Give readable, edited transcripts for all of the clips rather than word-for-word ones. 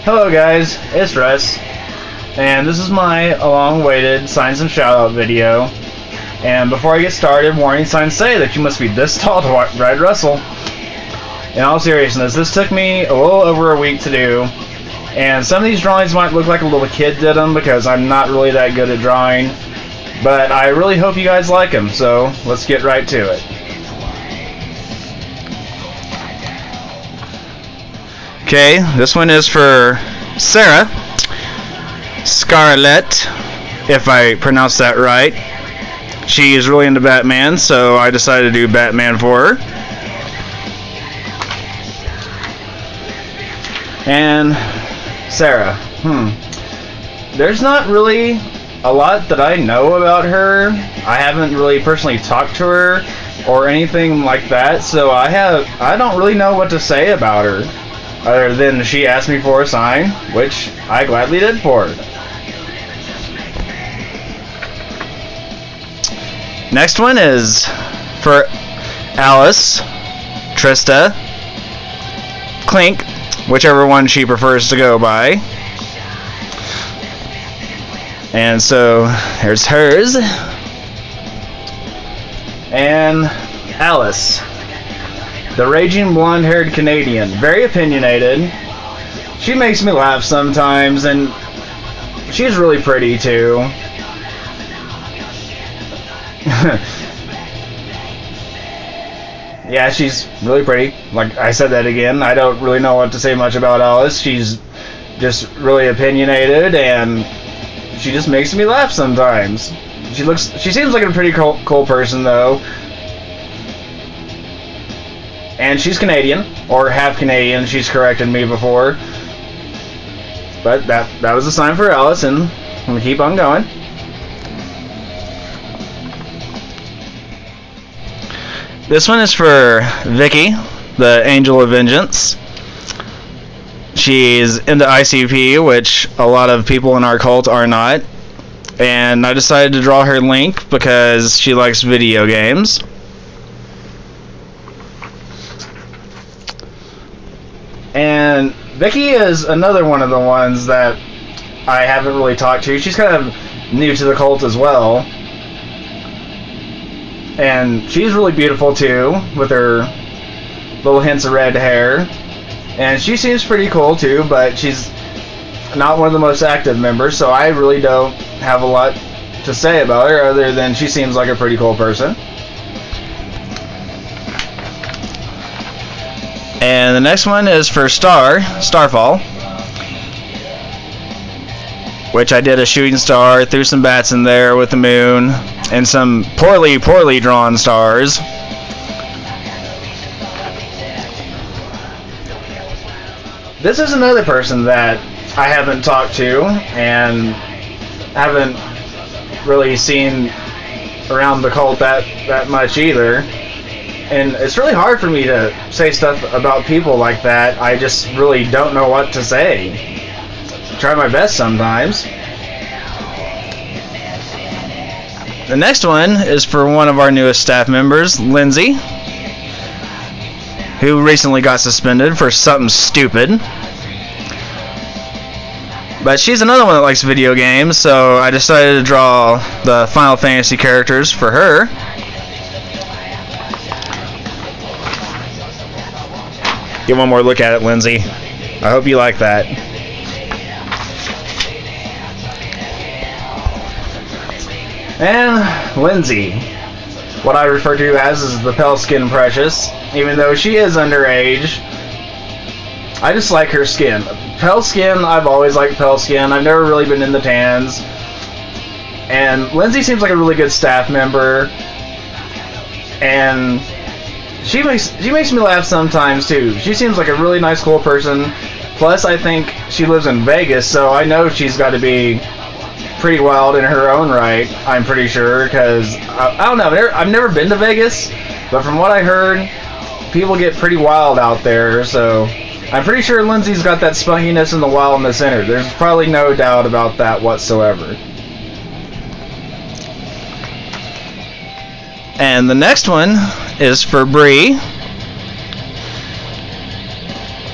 Hello guys, it's Russ, and this is my long-awaited Signs and Shoutout video. And before I get started, warning signs say that you must be this tall to ride Russell. In all seriousness, this took me a little over a week to do, and some of these drawings might look like a little kid did them because I'm not really that good at drawing, but I really hope you guys like them, so let's get right to it. Okay, this one is for Sarah Scarlett, if I pronounced that right. She is really into Batman, so I decided to do Batman for her. And Sarah, there's not really a lot that I know about her. I haven't really personally talked to her or anything like that, so I don't really know what to say about her, other than she asked me for a sign, which I gladly did for her. Next one is for Alice, Trista, Clink, whichever one she prefers to go by. And so there's hers. And Alice, the raging blonde-haired Canadian, very opinionated. She makes me laugh sometimes, and she's really pretty too. Yeah, she's really pretty. Like I said that again. I don't really know what to say much about Alice. She's just really opinionated, and she just makes me laugh sometimes. She seems like a pretty cool person though. And she's Canadian, or half Canadian. She's corrected me before. But that was a sign for Alice, and I'm gonna keep on going. This one is for Vicky, the Angel of Vengeance. She's into ICP, which a lot of people in our cult are not. And I decided to draw her Link because she likes video games. And Vicky is another one of the ones that I haven't really talked to. She's kind of new to the cult as well. And she's really beautiful too, with her little hints of red hair. And she seems pretty cool too, but she's not one of the most active members, so I really don't have a lot to say about her other than she seems like a pretty cool person. And the next one is for Starfall, which I did a shooting star, threw some bats in there with the moon, and some poorly drawn stars. This is another person that I haven't talked to and haven't really seen around the cult that much either. And it's really hard for me to say stuff about people like that. I just really don't know what to say. Try my best sometimes. The next one is for one of our newest staff members, Lindsay, who recently got suspended for something stupid. But she's another one that likes video games, so I decided to draw the Final Fantasy characters for her. Get one more look at it, Lindsay. I hope you like that. And Lindsay, what I refer to as is the Pale Skin Precious. Even though she is underage, I just like her skin. Pale skin, I've always liked pale skin. I've never really been into tans. And Lindsay seems like a really good staff member. And she makes me laugh sometimes too. She seems like a really nice, cool person. Plus, I think she lives in Vegas, so I know she's got to be pretty wild in her own right, I'm pretty sure, because I don't know, I've never been to Vegas, but from what I heard, people get pretty wild out there, so I'm pretty sure Lindsay's got that spunkiness and the wildness in her. There's probably no doubt about that whatsoever. And the next one is for Bree,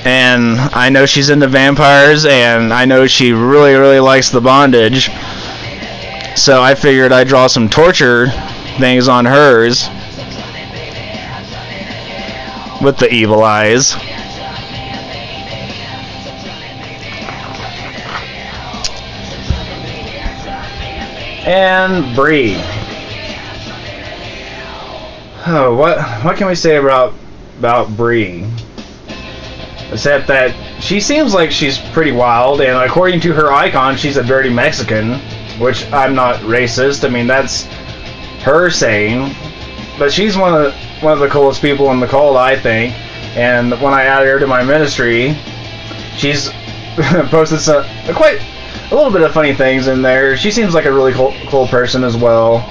and I know she's into vampires, and I know she really, really likes the bondage. So I figured I'd draw some torture things on hers with the evil eyes. And Bree. Oh, what can we say about Bree? Except that she seems like she's pretty wild, and according to her icon, she's a dirty Mexican, which I'm not racist. I mean, that's her saying. But she's one of the coolest people in the cult, I think. And when I added her to my ministry, she's posted quite a little bit of funny things in there. She seems like a really cool person as well.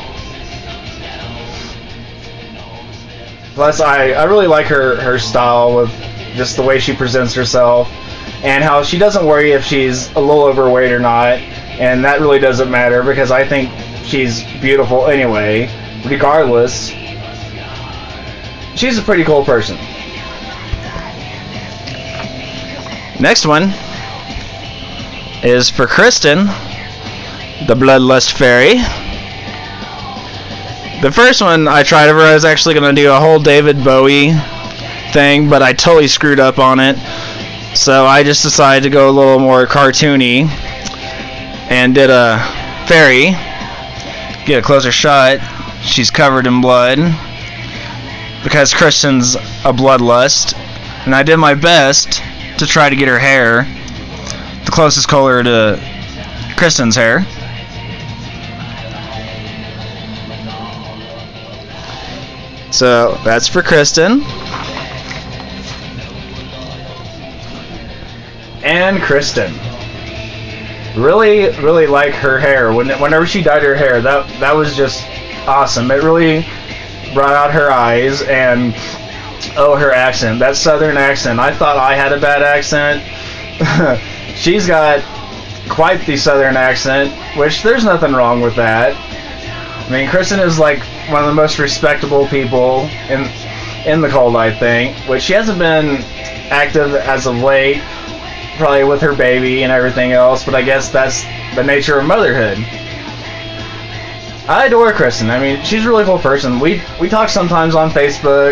Plus, I really like her style with just the way she presents herself, and how she doesn't worry if she's a little overweight or not, and that really doesn't matter because I think she's beautiful anyway, regardless. She's a pretty cool person. Next one is for Kristen, the Bloodlust Fairy. The first one I tried of her, I was actually going to do a whole David Bowie thing, but I totally screwed up on it. So I just decided to go a little more cartoony and did a fairy. Get a closer shot. She's covered in blood because Kristen's a bloodlust, and I did my best to try to get her hair the closest color to Kristen's hair. So that's for Kristen. And Kristen. Really, really like her hair. Whenever she dyed her hair, that was just awesome. It really brought out her eyes, and her accent. That southern accent. I thought I had a bad accent. She's got quite the southern accent, which there's nothing wrong with that. I mean, Kristen is like one of the most respectable people in the cult, I think, which she hasn't been active as of late, probably with her baby and everything else, but I guess that's the nature of motherhood. I adore Kristen. I mean, she's a really cool person. We talk sometimes on Facebook.